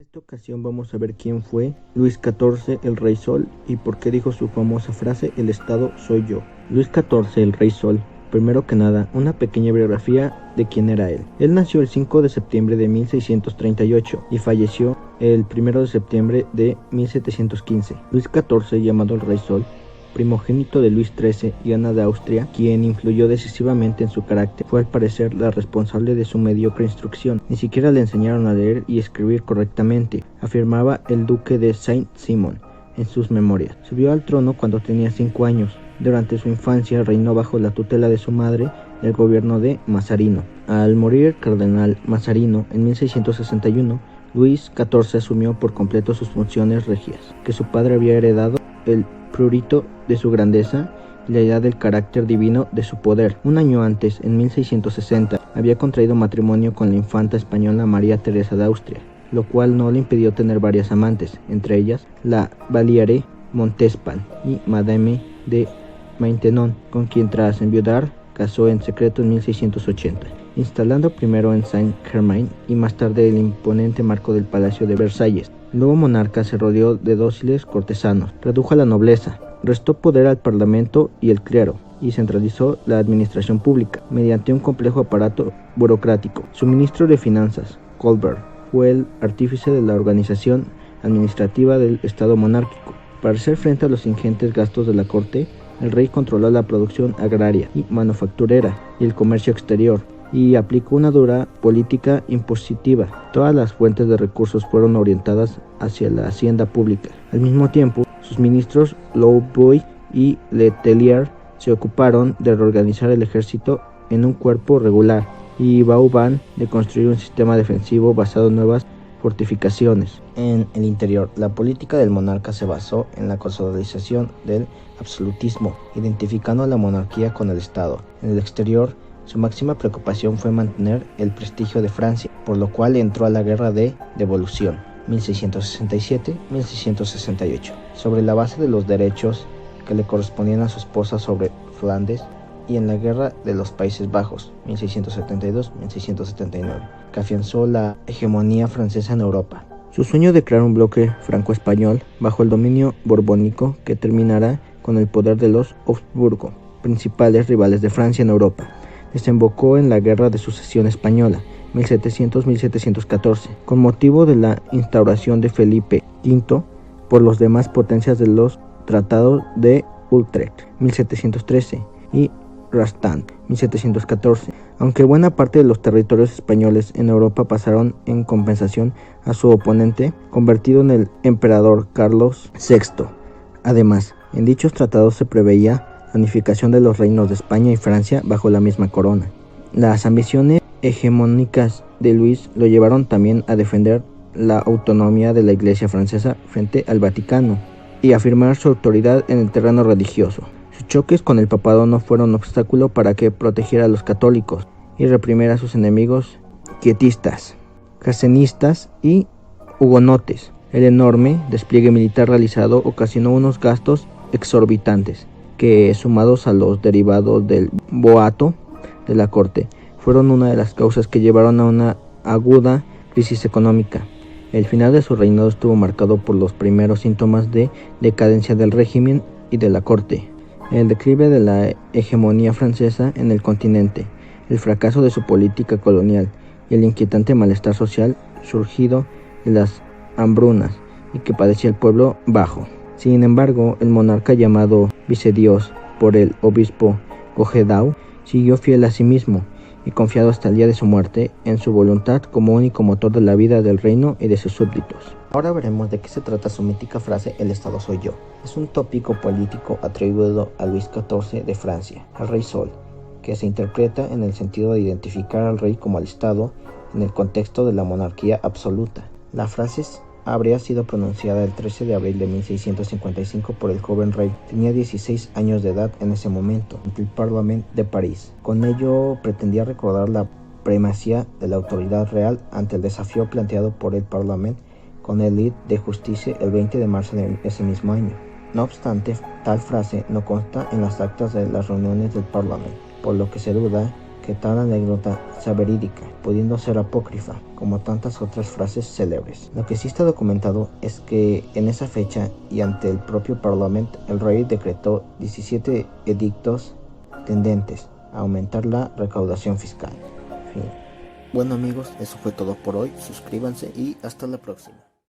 En esta ocasión vamos a ver quién fue Luis XIV, el Rey Sol, y por qué dijo su famosa frase, el Estado soy yo. Luis XIV, el Rey Sol. Primero que nada, una pequeña biografía de quién era él. Él nació el 5 de septiembre de 1638 y falleció el 1 de septiembre de 1715. Luis XIV, llamado el Rey Sol, primogénito de Luis XIII y Ana de Austria, quien influyó decisivamente en su carácter, fue al parecer la responsable de su mediocre instrucción. Ni siquiera le enseñaron a leer y escribir correctamente, afirmaba el duque de Saint-Simon en sus memorias. Subió al trono cuando tenía 5 años. Durante su infancia reinó bajo la tutela de su madre del gobierno de Mazarino. Al morir el cardenal Mazarino en 1661, Luis XIV asumió por completo sus funciones regias, que su padre había heredado, el prurito de su grandeza y la idea del carácter divino de su poder. Un año antes, en 1660, había contraído matrimonio con la infanta española María Teresa de Austria, lo cual no le impidió tener varias amantes, entre ellas la Valliere Montespan y Madame de Maintenon, con quien tras enviudar casó en secreto en 1680, instalando primero en Saint-Germain y más tarde el imponente marco del Palacio de Versalles. El nuevo monarca se rodeó de dóciles cortesanos, redujo a la nobleza, restó poder al parlamento y el clero, y centralizó la administración pública mediante un complejo aparato burocrático. Su ministro de Finanzas, Colbert, fue el artífice de la organización administrativa del Estado monárquico. Para hacer frente a los ingentes gastos de la corte, el rey controló la producción agraria y manufacturera y el comercio exterior, y aplicó una dura política impositiva. Todas las fuentes de recursos fueron orientadas hacia la hacienda pública. Al mismo tiempo, sus ministros Louvois y Le Tellier se ocuparon de reorganizar el ejército en un cuerpo regular, y Vauban de construir un sistema defensivo basado en nuevas fortificaciones. En el interior, la política del monarca se basó en la consolidación del absolutismo, identificando a la monarquía con el Estado. En el exterior, su máxima preocupación fue mantener el prestigio de Francia, por lo cual entró a la Guerra de Devolución, 1667-1668, sobre la base de los derechos que le correspondían a su esposa sobre Flandes, y en la Guerra de los Países Bajos, 1672-1679, que afianzó la hegemonía francesa en Europa. Su sueño de crear un bloque franco-español bajo el dominio borbónico que terminará con el poder de los Habsburgo, principales rivales de Francia en Europa, desembocó en la Guerra de Sucesión Española, 1700-1714, con motivo de la instauración de Felipe V por las demás potencias de los Tratados de Utrecht, 1713, y Rastatt, 1714, aunque buena parte de los territorios españoles en Europa pasaron en compensación a su oponente, convertido en el emperador Carlos VI. Además, en dichos tratados se preveía la unificación de los reinos de España y Francia bajo la misma corona. Las ambiciones hegemónicas de Luis lo llevaron también a defender la autonomía de la Iglesia francesa frente al Vaticano y afirmar su autoridad en el terreno religioso. Sus choques con el papado no fueron obstáculo para que protegiera a los católicos y reprimiera a sus enemigos quietistas, jansenistas y hugonotes. El enorme despliegue militar realizado ocasionó unos gastos exorbitantes que, sumados a los derivados del boato de la corte, fueron una de las causas que llevaron a una aguda crisis económica. El final de su reinado estuvo marcado por los primeros síntomas de decadencia del régimen y de la corte, el declive de la hegemonía francesa en el continente, el fracaso de su política colonial y el inquietante malestar social surgido de las hambrunas y que padecía el pueblo bajo. Sin embargo, el monarca, llamado vicedios por el obispo Cogedau, siguió fiel a sí mismo y confiado hasta el día de su muerte en su voluntad como único motor de la vida del reino y de sus súbditos. Ahora veremos de qué se trata su mítica frase, el Estado soy yo. Es un tópico político atribuido a Luis XIV de Francia, al Rey Sol, que se interpreta en el sentido de identificar al rey como al Estado en el contexto de la monarquía absoluta. La frase habría sido pronunciada el 13 de abril de 1655 por el joven rey. Tenía 16 años de edad en ese momento, ante el Parlamento de París. Con ello pretendía recordar la primacía de la autoridad real ante el desafío planteado por el Parlamento con el Lit de Justicia el 20 de marzo de ese mismo año. No obstante, tal frase no consta en las actas de las reuniones del Parlamento, por lo que se duda que tal anécdota sea verídica, pudiendo ser apócrifa, como tantas otras frases célebres. Lo que sí está documentado es que en esa fecha y ante el propio Parlamento, el rey decretó 17 edictos tendentes a aumentar la recaudación fiscal. Fin. Bueno amigos, eso fue todo por hoy. Suscríbanse y hasta la próxima.